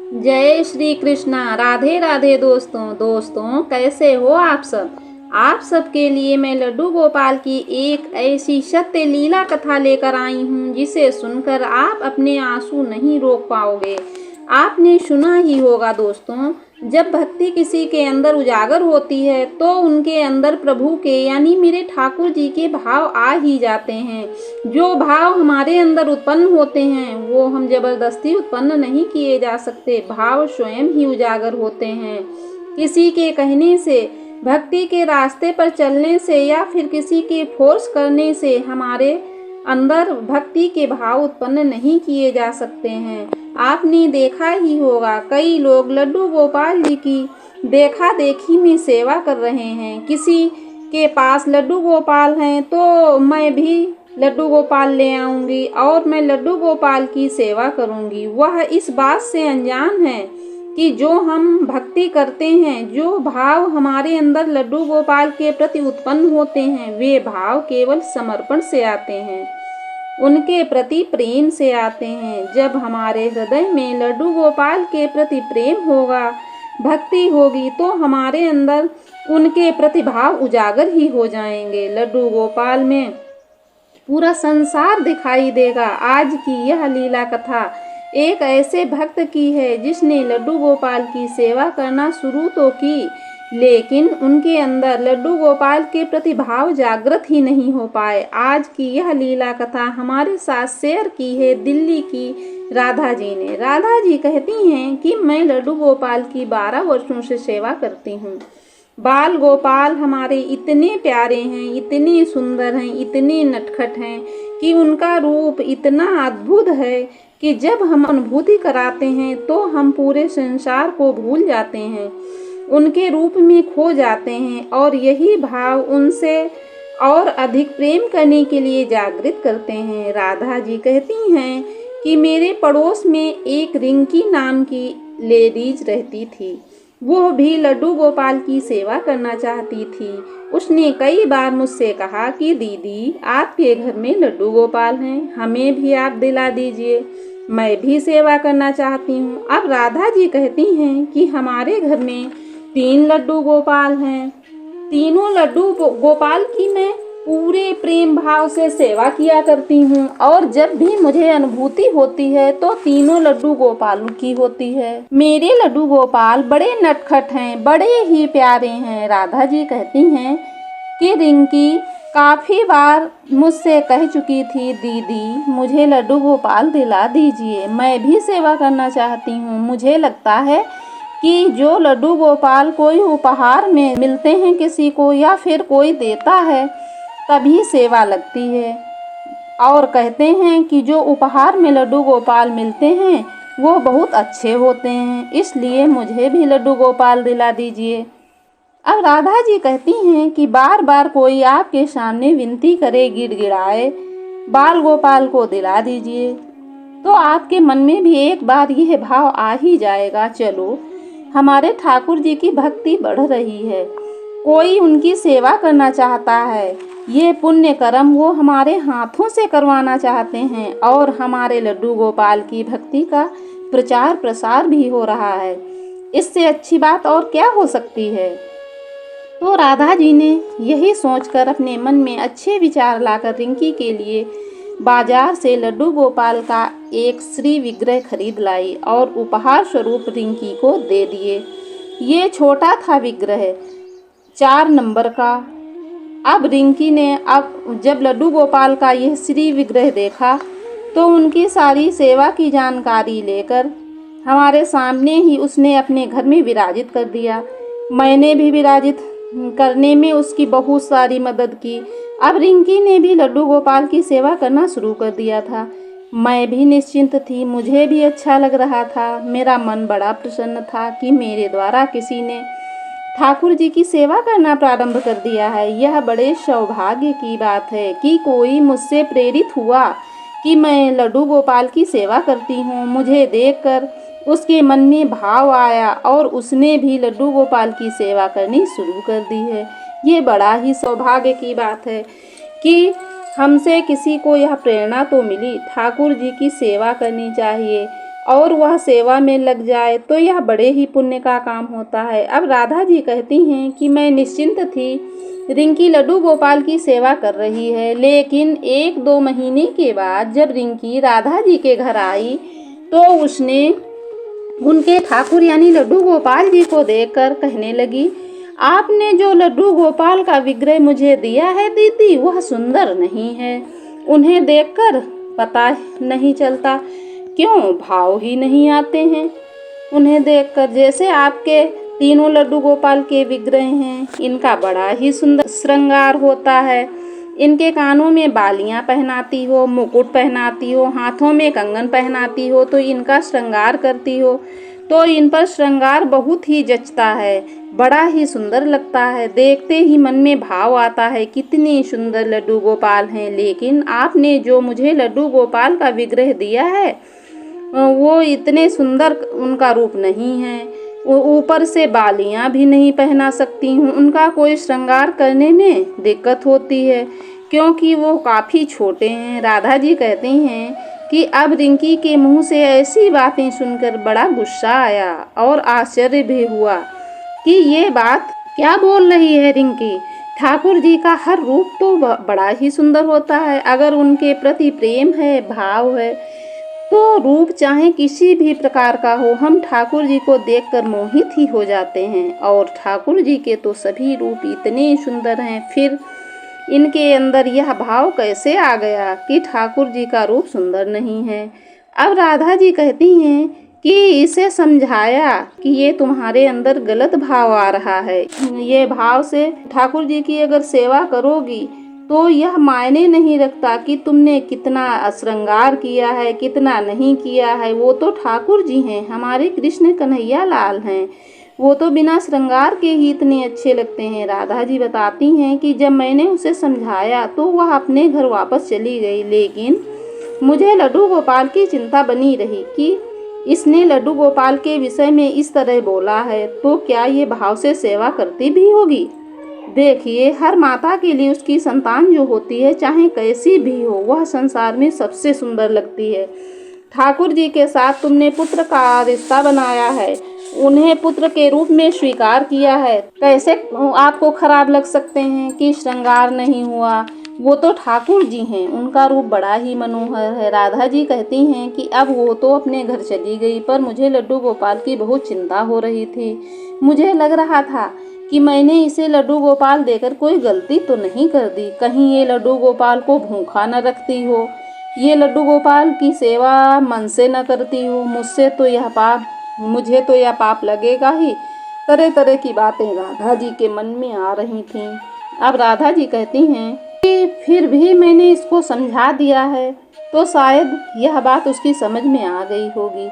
जय श्री कृष्णा। राधे राधे दोस्तों कैसे हो आप सब। आप सबके लिए मैं लड्डू गोपाल की एक ऐसी सत्य लीला कथा लेकर आई हूँ जिसे सुनकर आप अपने आंसू नहीं रोक पाओगे। आपने सुना ही होगा दोस्तों, जब भक्ति किसी के अंदर उजागर होती है तो उनके अंदर प्रभु के यानी मेरे ठाकुर जी के भाव आ ही जाते हैं। जो भाव हमारे अंदर उत्पन्न होते हैं वो हम जबरदस्ती उत्पन्न नहीं किए जा सकते, भाव स्वयं ही उजागर होते हैं। किसी के कहने से, भक्ति के रास्ते पर चलने से या फिर किसी के फोर्स करने से हमारे अंदर भक्ति के भाव उत्पन्न नहीं किए जा सकते हैं। आपने देखा ही होगा, कई लोग लड्डू गोपाल जी की देखा देखी में सेवा कर रहे हैं। किसी के पास लड्डू गोपाल हैं तो मैं भी लड्डू गोपाल ले आऊंगी और मैं लड्डू गोपाल की सेवा करूंगी। वह इस बात से अनजान है कि जो हम भक्ति करते हैं, जो भाव हमारे अंदर लड्डू गोपाल के प्रति उत्पन्न होते हैं, वे भाव केवल समर्पण से आते हैं, उनके प्रति प्रेम से आते हैं। जब हमारे हृदय में लड्डू गोपाल के प्रति प्रेम होगा, भक्ति होगी, तो हमारे अंदर उनके प्रति भाव उजागर ही हो जाएंगे। लड्डू गोपाल में पूरा संसार दिखाई देगा। आज की यह लीला कथा एक ऐसे भक्त की है जिसने लड्डू गोपाल की सेवा करना शुरू तो की, लेकिन उनके अंदर लड्डू गोपाल के प्रति भाव जागृत ही नहीं हो पाए। आज की यह लीला कथा हमारे साथ शेयर की है दिल्ली की राधा जी ने। राधा जी कहती हैं कि मैं लड्डू गोपाल की 12 वर्षों से सेवा करती हूँ। बाल गोपाल हमारे इतने प्यारे हैं, इतने सुंदर हैं, इतने नटखट हैं कि उनका रूप इतना अद्भुत है कि जब हम अनुभूति कराते हैं तो हम पूरे संसार को भूल जाते हैं, उनके रूप में खो जाते हैं और यही भाव उनसे और अधिक प्रेम करने के लिए जागृत करते हैं। राधा जी कहती हैं कि मेरे पड़ोस में एक रिंकी नाम की लेडीज रहती थी। वो भी लड्डू गोपाल की सेवा करना चाहती थी। उसने कई बार मुझसे कहा कि दीदी आपके घर में लड्डू गोपाल हैं, हमें भी आप दिला दीजिए, मैं भी सेवा करना चाहती हूँ। अब राधा जी कहती हैं कि हमारे घर में 3 लड्डू गोपाल हैं, तीनों लड्डू गोपाल की मैं पूरे प्रेम भाव से सेवा किया करती हूँ और जब भी मुझे अनुभूति होती है तो तीनों लड्डू गोपालों की होती है। मेरे लड्डू गोपाल बड़े नटखट हैं, बड़े ही प्यारे हैं। राधा जी कहती हैं कि रिंकी काफ़ी बार मुझसे कह चुकी थी, दीदी मुझे लड्डू गोपाल दिला दीजिए, मैं भी सेवा करना चाहती हूँ। मुझे लगता है कि जो लड्डू गोपाल कोई उपहार में मिलते हैं किसी को या फिर कोई देता है तभी सेवा लगती है, और कहते हैं कि जो उपहार में लड्डू गोपाल मिलते हैं वो बहुत अच्छे होते हैं, इसलिए मुझे भी लड्डू गोपाल दिला दीजिए। अब राधा जी कहती हैं कि बार बार कोई आपके सामने विनती करे, गिड़गिड़ाए, बाल गोपाल को दिला दीजिए, तो आपके मन में भी एक बार यह भाव आ ही जाएगा, चलो हमारे ठाकुर जी की भक्ति बढ़ रही है, कोई उनकी सेवा करना चाहता है, ये पुण्य कर्म वो हमारे हाथों से करवाना चाहते हैं और हमारे लड्डू गोपाल की भक्ति का प्रचार प्रसार भी हो रहा है। इससे अच्छी बात और क्या हो सकती है। तो राधा जी ने यही सोचकर अपने मन में अच्छे विचार लाकर रिंकी के लिए बाजार से लड्डू गोपाल का एक श्री विग्रह खरीद लाई और उपहार स्वरूप रिंकी को दे दिए। ये छोटा था विग्रह, 4 नंबर का। अब रिंकी ने जब लड्डू गोपाल का यह श्री विग्रह देखा तो उनकी सारी सेवा की जानकारी लेकर हमारे सामने ही उसने अपने घर में विराजित कर दिया। मैंने भी विराजित करने में उसकी बहुत सारी मदद की। अब रिंकी ने भी लड्डू गोपाल की सेवा करना शुरू कर दिया था। मैं भी निश्चिंत थी, मुझे भी अच्छा लग रहा था, मेरा मन बड़ा प्रसन्न था कि मेरे द्वारा किसी ने ठाकुर जी की सेवा करना प्रारंभ कर दिया है। यह बड़े सौभाग्य की बात है कि कोई मुझसे प्रेरित हुआ कि मैं लड्डू गोपाल की सेवा करती हूँ। मुझे देखकर उसके मन में भाव आया और उसने भी लड्डू गोपाल की सेवा करनी शुरू कर दी है। ये बड़ा ही सौभाग्य की बात है कि हमसे किसी को यह प्रेरणा तो मिली, ठाकुर जी की सेवा करनी चाहिए और वह सेवा में लग जाए तो यह बड़े ही पुण्य का काम होता है। अब राधा जी कहती हैं कि मैं निश्चिंत थी, रिंकी लड्डू गोपाल की सेवा कर रही है, लेकिन 1-2 महीने के बाद जब रिंकी राधा जी के घर आई तो उसने उनके ठाकुर यानी लड्डू गोपाल जी को देखकर कहने लगी, आपने जो लड्डू गोपाल का विग्रह मुझे दिया है दीदी, वह सुंदर नहीं है। उन्हें देखकर पता नहीं चलता क्यों भाव ही नहीं आते हैं। उन्हें देखकर जैसे आपके तीनों लड्डू गोपाल के विग्रह हैं, इनका बड़ा ही सुंदर श्रृंगार होता है। इनके कानों में बालियां पहनाती हो, मुकुट पहनाती हो, हाथों में कंगन पहनाती हो, तो इनका श्रृंगार करती हो तो इन पर श्रृंगार बहुत ही जचता है, बड़ा ही सुंदर लगता है। देखते ही मन में भाव आता है कितनी सुंदर लड्डू गोपाल हैं। लेकिन आपने जो मुझे लड्डू गोपाल का विग्रह दिया है वो इतने सुंदर उनका रूप नहीं है। वो ऊपर से बालियां भी नहीं पहना सकती हूँ, उनका कोई श्रृंगार करने में दिक्कत होती है क्योंकि वो काफ़ी छोटे हैं। राधा जी कहती हैं कि अब रिंकी के मुंह से ऐसी बातें सुनकर बड़ा गुस्सा आया और आश्चर्य भी हुआ कि ये बात क्या बोल रही है रिंकी। ठाकुर जी का हर रूप तो बड़ा ही सुंदर होता है। अगर उनके प्रति प्रेम है, भाव है, तो रूप चाहे किसी भी प्रकार का हो, हम ठाकुर जी को देखकर मोहित ही हो जाते हैं। और ठाकुर जी के तो सभी रूप इतने सुंदर हैं, फिर इनके अंदर यह भाव कैसे आ गया कि ठाकुर जी का रूप सुंदर नहीं है। अब राधा जी कहती हैं कि इसे समझाया कि ये तुम्हारे अंदर गलत भाव आ रहा है, ये भाव से ठाकुर जी की अगर सेवा करोगी तो यह मायने नहीं रखता कि तुमने कितना श्रृंगार किया है, कितना नहीं किया है। वो तो ठाकुर जी हैं, हमारे कृष्ण कन्हैया लाल हैं, वो तो बिना श्रृंगार के ही इतने अच्छे लगते हैं। राधा जी बताती हैं कि जब मैंने उसे समझाया तो वह अपने घर वापस चली गई, लेकिन मुझे लड्डू गोपाल की चिंता बनी रही कि इसने लड्डू गोपाल के विषय में इस तरह बोला है तो क्या ये भाव से सेवा करती भी होगी। देखिए, हर माता के लिए उसकी संतान जो होती है, चाहे कैसी भी हो, वह संसार में सबसे सुंदर लगती है। ठाकुर जी के साथ तुमने पुत्र का रिश्ता बनाया है, उन्हें पुत्र के रूप में स्वीकार किया है, कैसे आपको खराब लग सकते हैं कि श्रृंगार नहीं हुआ। वो तो ठाकुर जी हैं, उनका रूप बड़ा ही मनोहर है। राधा जी कहती हैं कि अब वो तो अपने घर चली गई, पर मुझे लड्डू गोपाल की बहुत चिंता हो रही थी। मुझे लग रहा था कि मैंने इसे लड्डू गोपाल देकर कोई गलती तो नहीं कर दी, कहीं ये लड्डू गोपाल को भूखा न रखती हो, ये लड्डू गोपाल की सेवा मन से न करती हो। मुझे तो यह पाप लगेगा ही। तरह तरह की बातें राधा जी के मन में आ रही थीं। अब राधा जी कहती हैं कि फिर भी मैंने इसको समझा दिया है तो शायद यह बात उसकी समझ में आ गई होगी।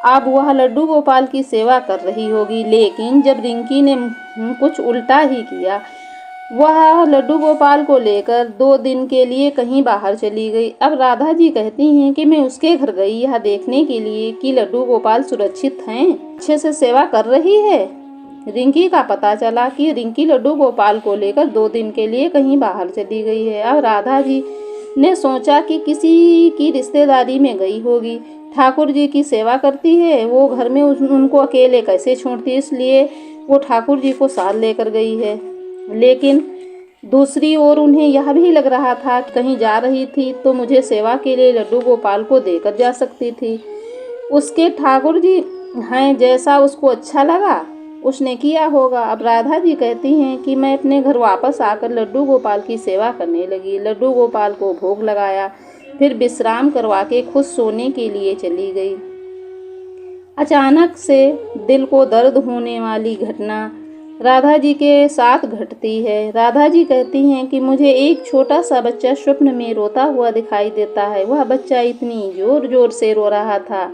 अब वह लड्डू गोपाल की सेवा कर रही होगी। लेकिन जब रिंकी ने कुछ उल्टा ही किया, वह लड्डू गोपाल को लेकर 2 दिन के लिए कहीं बाहर चली गई। अब राधा जी कहती हैं कि मैं उसके घर गई यह देखने के लिए कि लड्डू गोपाल सुरक्षित हैं, अच्छे से सेवा कर रही है। रिंकी का पता चला कि रिंकी लड्डू गोपाल को लेकर 2 दिन के लिए कहीं बाहर चली गई है। अब राधा जी ने सोचा कि किसी की रिश्तेदारी में गई होगी, ठाकुर जी की सेवा करती है, वो घर में उनको अकेले कैसे छोड़ती, इसलिए वो ठाकुर जी को साथ लेकर गई है। लेकिन दूसरी ओर उन्हें यह भी लग रहा था कि कहीं जा रही थी तो मुझे सेवा के लिए लड्डू गोपाल को देकर जा सकती थी। उसके ठाकुर जी हैं, जैसा उसको अच्छा लगा उसने किया होगा। अब राधा जी कहती हैं कि मैं अपने घर वापस आकर लड्डू गोपाल की सेवा करने लगी, लड्डू गोपाल को भोग लगाया, फिर विश्राम करवा के खुद सोने के लिए चली गई। अचानक से दिल को दर्द होने वाली घटना राधा जी के साथ घटती है। राधा जी कहती हैं कि मुझे एक छोटा सा बच्चा स्वप्न में रोता हुआ दिखाई देता है। वह बच्चा इतनी जोर जोर से रो रहा था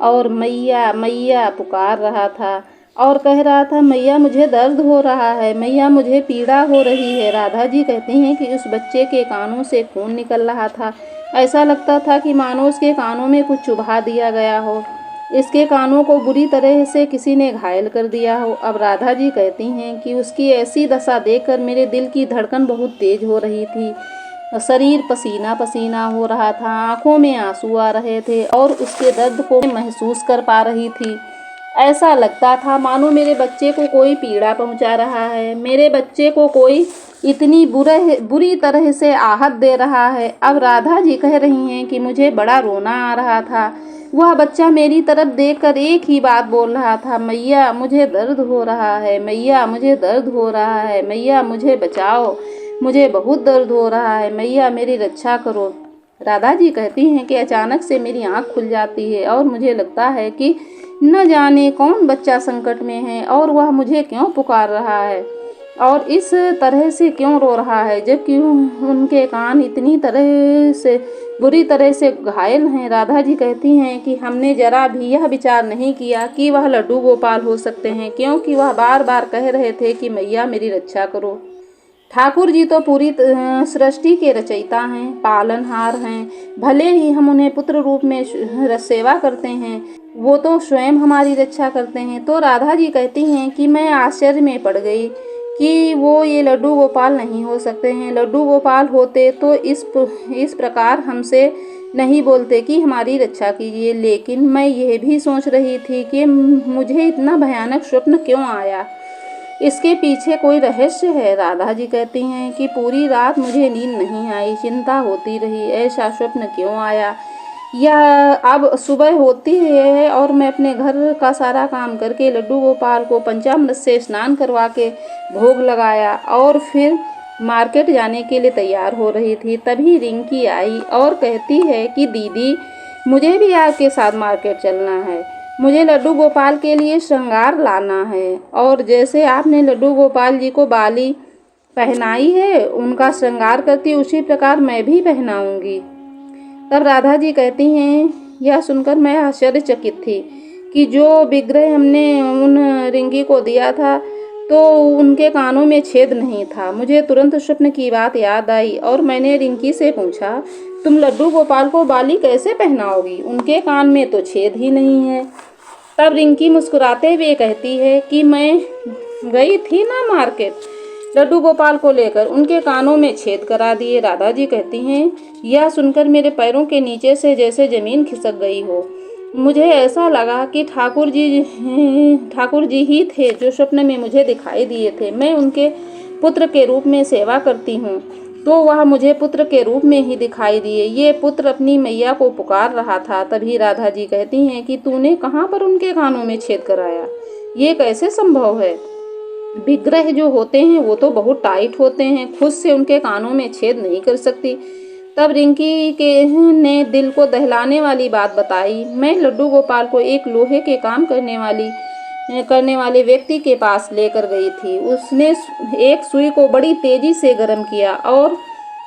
और मैया मैया पुकार रहा था और कह रहा था, मैया मुझे दर्द हो रहा है, मैया मुझे पीड़ा हो रही है। राधा जी कहती हैं कि उस बच्चे के कानों से खून निकल रहा था। ऐसा लगता था कि मानो उसके कानों में कुछ चुभा दिया गया हो, इसके कानों को बुरी तरह से किसी ने घायल कर दिया हो। अब राधा जी कहती हैं कि उसकी ऐसी दशा देखकर मेरे दिल की धड़कन बहुत तेज हो रही थी। शरीर पसीना पसीना हो रहा था, आंखों में आंसू आ रहे थे और उसके दर्द को महसूस कर पा रही थी। ऐसा लगता था मानो मेरे बच्चे को कोई पीड़ा पहुंचा रहा है, मेरे बच्चे को कोई इतनी बुरी तरह से आहत दे रहा है। अब राधा जी कह रही हैं कि मुझे बड़ा रोना आ रहा था। वह बच्चा मेरी तरफ देखकर एक ही बात बोल रहा था, मैया मुझे दर्द हो रहा है, मैया मुझे दर्द हो रहा है, मैया मुझे बचाओ, मुझे बहुत दर्द हो रहा है, मैया मेरी रक्षा करो। राधा जी कहती हैं कि अचानक से मेरी आँख खुल जाती है और मुझे लगता है कि न जाने कौन बच्चा संकट में है और वह मुझे क्यों पुकार रहा है और इस तरह से क्यों रो रहा है, जबकि उनके कान इतनी तरह से बुरी तरह से घायल हैं। राधा जी कहती हैं कि हमने जरा भी यह विचार नहीं किया कि वह लड्डू गोपाल हो सकते हैं, क्योंकि वह बार बार कह रहे थे कि मैया मेरी रक्षा करो। ठाकुर जी तो पूरी सृष्टि के रचयिता हैं, पालनहार हैं। भले ही हम उन्हें पुत्र रूप में सेवा करते हैं, वो तो स्वयं हमारी रक्षा करते हैं। तो राधा जी कहती हैं कि मैं आश्चर्य में पड़ गई कि वो ये लड्डू गोपाल नहीं हो सकते हैं। लड्डू गोपाल होते तो इस प्रकार हमसे नहीं बोलते कि हमारी रक्षा कीजिए। लेकिन मैं यह भी सोच रही थी कि मुझे इतना भयानक स्वप्न क्यों आया, इसके पीछे कोई रहस्य है। राधा जी कहती हैं कि पूरी रात मुझे नींद नहीं आई, चिंता होती रही, ऐसा स्वप्न क्यों आया। यह अब सुबह होती है और मैं अपने घर का सारा काम करके लड्डू गोपाल को पंचामृत से स्नान करवा के भोग लगाया और फिर मार्केट जाने के लिए तैयार हो रही थी। तभी रिंकी आई और कहती है कि दीदी मुझे भी आपके साथ मार्केट चलना है, मुझे लड्डू गोपाल के लिए श्रृंगार लाना है और जैसे आपने लड्डू गोपाल जी को बाली पहनाई है, उनका श्रृंगार करती उसी प्रकार मैं भी पहनाऊंगी। तब राधा जी कहती हैं, यह सुनकर मैं आश्चर्यचकित थी कि जो विग्रह हमने उन रिंकी को दिया था तो उनके कानों में छेद नहीं था। मुझे तुरंत स्वप्न की बात याद आई और मैंने रिंकी से पूछा, तुम लड्डू गोपाल को बाली कैसे पहनाओगी, उनके कान में तो छेद ही नहीं है। तब रिंकी मुस्कुराते हुए कहती है कि मैं गई थी ना मार्केट लड्डू गोपाल को लेकर, उनके कानों में छेद करा दिए। राधा जी कहती हैं, यह सुनकर मेरे पैरों के नीचे से जैसे जमीन खिसक गई हो। मुझे ऐसा लगा कि ठाकुर जी ही थे जो स्वप्न में मुझे दिखाई दिए थे। मैं उनके पुत्र के रूप में सेवा करती हूँ तो वह मुझे पुत्र के रूप में ही दिखाई दिए। ये पुत्र अपनी मैया को पुकार रहा था। तभी राधा जी कहती हैं कि तूने कहाँ पर उनके कानों में छेद कराया, ये कैसे संभव है। विग्रह जो होते हैं वो तो बहुत टाइट होते हैं, खुद से उनके कानों में छेद नहीं कर सकती। तब रिंकी ने दिल को दहलाने वाली बात बताई। मैं लड्डू गोपाल को एक लोहे के काम करने वाले व्यक्ति के पास लेकर गई थी। उसने एक सुई को बड़ी तेजी से गर्म किया और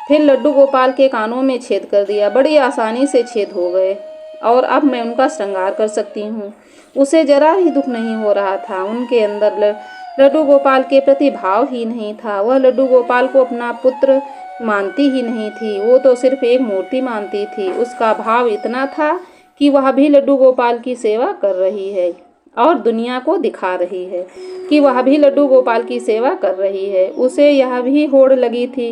फिर लड्डू गोपाल के कानों में छेद कर दिया। बड़ी आसानी से छेद हो गए और अब मैं उनका श्रृंगार कर सकती हूँ। उसे जरा भी दुख नहीं हो रहा था। उनके अंदर लड्डू गोपाल के प्रति भाव ही नहीं था। वह लड्डू गोपाल को अपना पुत्र मानती ही नहीं थी, वो तो सिर्फ एक मूर्ति मानती थी। उसका भाव इतना था कि वह भी लड्डू गोपाल की सेवा कर रही है और दुनिया को दिखा रही है कि वह भी लड्डू गोपाल की सेवा कर रही है। उसे यह भी होड़ लगी थी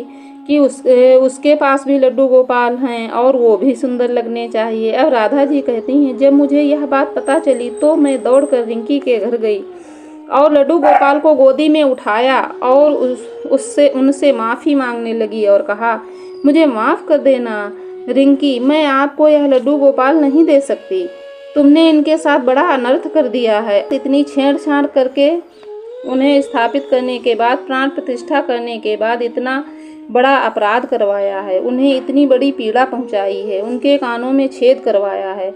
कि उसके पास भी लड्डू गोपाल हैं और वो भी सुंदर लगने चाहिए। अब राधा जी कहती हैं, जब मुझे यह बात पता चली तो मैं दौड़कर रिंकी के घर गई और लड्डू गोपाल को गोदी में उठाया और उनसे माफ़ी मांगने लगी और कहा, मुझे माफ़ कर देना रिंकी, मैं आपको यह लड्डू गोपाल नहीं दे सकती। तुमने इनके साथ बड़ा अनर्थ कर दिया है। इतनी छेड़छाड़ करके उन्हें स्थापित करने के बाद, प्राण प्रतिष्ठा करने के बाद इतना बड़ा अपराध करवाया है, उन्हें इतनी बड़ी पीड़ा पहुंचाई है, उनके कानों में छेद करवाया है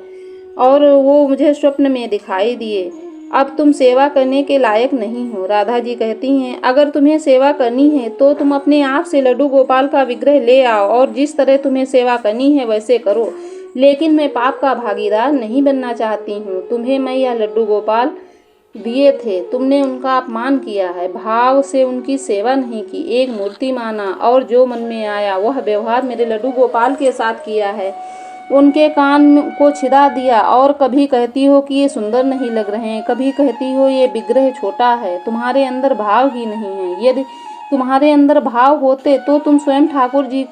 और वो मुझे स्वप्न में दिखाई दिए। अब तुम सेवा करने के लायक नहीं हो। राधा जी कहती हैं, अगर तुम्हें सेवा करनी है तो तुम अपने आप से लड्डू गोपाल का विग्रह ले आओ और जिस तरह तुम्हें सेवा करनी है वैसे करो, लेकिन मैं पाप का भागीदार नहीं बनना चाहती हूँ। तुम्हें मैं यह लड्डू गोपाल दिए थे, तुमने उनका अपमान किया है, भाव से उनकी सेवा नहीं की, एक मूर्ति माना और जो मन में आया वह व्यवहार मेरे लड्डू गोपाल के साथ किया है। उनके कान को छिदा दिया और कभी कहती हो कि ये सुंदर नहीं लग रहे हैं, कभी कहती हो ये विग्रह छोटा है। तुम्हारे अंदर भाव ही नहीं है। यदि तुम्हारे अंदर भाव होते तो तुम स्वयं ठाकुर जी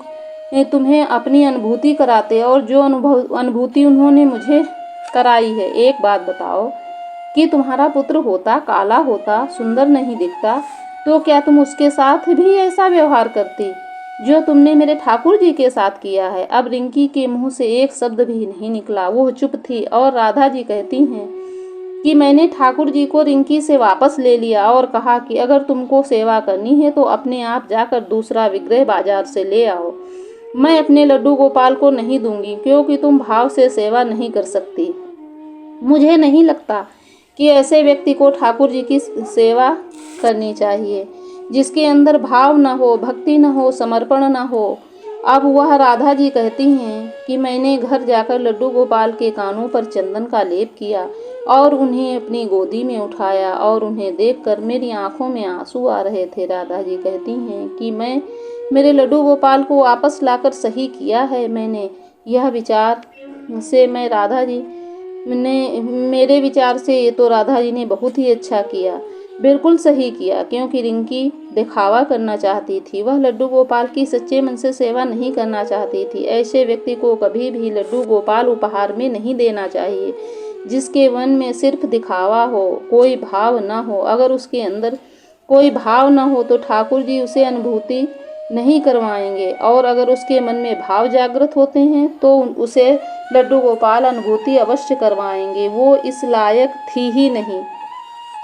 तुम्हें अपनी अनुभूति कराते और जो अनुभूति उन्होंने मुझे कराई है। एक बात बताओ कि तुम्हारा पुत्र होता काला होता, सुंदर नहीं दिखता, तो क्या तुम उसके साथ भी ऐसा व्यवहार करती जो तुमने मेरे ठाकुर जी के साथ किया है? अब रिंकी के मुंह से एक शब्द भी नहीं निकला। वो चुप थी और राधा जी कहती हैं कि मैंने ठाकुर जी को रिंकी से वापस ले लिया और कहा कि अगर तुमको सेवा करनी है तो अपने आप जाकर दूसरा विग्रह बाजार से ले आओ। मैं अपने लड्डू गोपाल को नहीं दूंगी, क्योंकि तुम भाव से सेवा नहीं कर सकती। मुझे नहीं लगता कि ऐसे व्यक्ति को ठाकुर जी की सेवा करनी चाहिए जिसके अंदर भाव न हो, भक्ति न हो, समर्पण न हो। अब वह राधा जी कहती हैं कि मैंने घर जाकर लड्डू गोपाल के कानों पर चंदन का लेप किया और उन्हें अपनी गोदी में उठाया और उन्हें देखकर मेरी आंखों में आंसू आ रहे थे। राधा जी कहती हैं कि मैं मेरे लड्डू गोपाल को वापस लाकर सही किया है। मैंने यह विचार से मैं राधा जी ने मेरे विचार से ये तो राधा जी ने बहुत ही अच्छा किया, बिल्कुल सही किया, क्योंकि रिंकी दिखावा करना चाहती थी। वह लड्डू गोपाल की सच्चे मन से सेवा नहीं करना चाहती थी। ऐसे व्यक्ति को कभी भी लड्डू गोपाल उपहार में नहीं देना चाहिए जिसके मन में सिर्फ दिखावा हो, कोई भाव न हो। अगर उसके अंदर कोई भाव न हो तो ठाकुर जी उसे अनुभूति नहीं करवाएंगे, और अगर उसके मन में भाव जागृत होते हैं तो उसे लड्डू गोपाल अनुभूति अवश्य करवाएंगे। वो इस लायक थी ही नहीं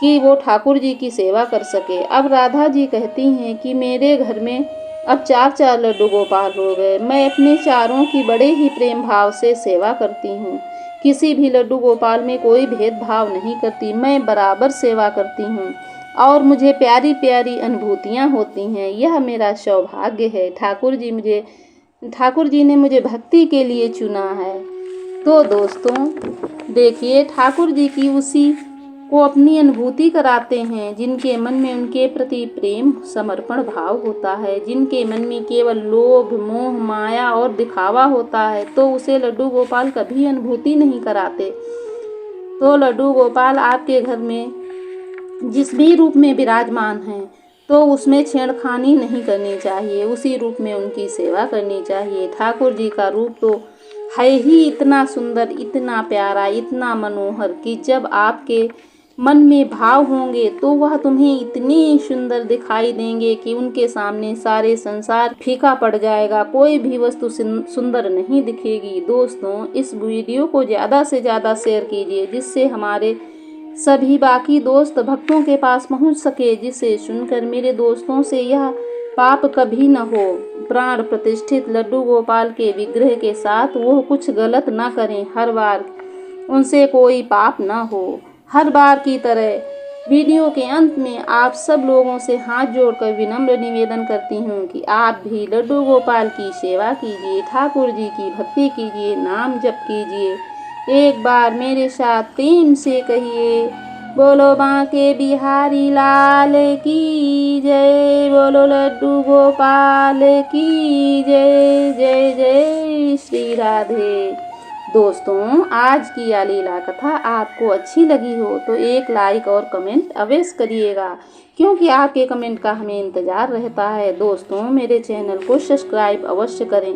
कि वो ठाकुर जी की सेवा कर सके। अब राधा जी कहती हैं कि मेरे घर में अब 4 लड्डू गोपाल हो गए। मैं अपने चारों की बड़े ही प्रेम भाव से सेवा करती हूँ। किसी भी लड्डू गोपाल में कोई भेदभाव नहीं करती, मैं बराबर सेवा करती हूँ और मुझे प्यारी प्यारी अनुभूतियाँ होती हैं। यह मेरा सौभाग्य है। ठाकुर जी ने मुझे भक्ति के लिए चुना है। तो दोस्तों देखिए, ठाकुर जी की उसी को अपनी अनुभूति कराते हैं जिनके मन में उनके प्रति प्रेम समर्पण भाव होता है, जिनके मन में केवल लोभ मोह माया और दिखावा होता है, तो उसे लड्डू गोपाल कभी अनुभूति नहीं कराते। तो लड्डू गोपाल आपके घर में जिस भी रूप में विराजमान हैं तो उसमें छेड़खानी नहीं करनी चाहिए, उसी रूप में उनकी सेवा करनी चाहिए। ठाकुर जी का रूप तो है ही इतना सुंदर, इतना प्यारा, इतना मनोहर कि जब आपके मन में भाव होंगे तो वह तुम्हें इतनी सुंदर दिखाई देंगे कि उनके सामने सारे संसार फीका पड़ जाएगा, कोई भी वस्तु सुंदर नहीं दिखेगी। दोस्तों इस वीडियो को ज़्यादा से ज़्यादा शेयर कीजिए जिससे हमारे सभी बाकी दोस्त भक्तों के पास पहुंच सके, जिसे सुनकर मेरे दोस्तों से यह पाप कभी न हो। प्राण प्रतिष्ठित लड्डू गोपाल के विग्रह के साथ वो कुछ गलत न करें, हर बार उनसे कोई पाप न हो। हर बार की तरह वीडियो के अंत में आप सब लोगों से हाथ जोड़कर विनम्र निवेदन करती हूँ कि आप भी लड्डू गोपाल की सेवा कीजिए, ठाकुर जी की भक्ति कीजिए, नाम जप कीजिए। एक बार मेरे साथ प्रेम से कहिए, बोलो बांके बिहारी लाल की जय, बोलो लड्डू गोपाल की जय। जय जय श्री राधे। दोस्तों आज की यह लीला कथा आपको अच्छी लगी हो तो एक लाइक और कमेंट अवश्य करिएगा, क्योंकि आपके कमेंट का हमें इंतज़ार रहता है। दोस्तों मेरे चैनल को सब्सक्राइब अवश्य करें,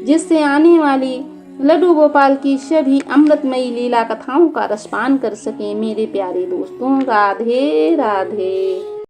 जिससे आने वाली लड्डू गोपाल की सभी अमृतमयी लीला कथाओं का रसपान कर सकें। मेरे प्यारे दोस्तों, राधे राधे।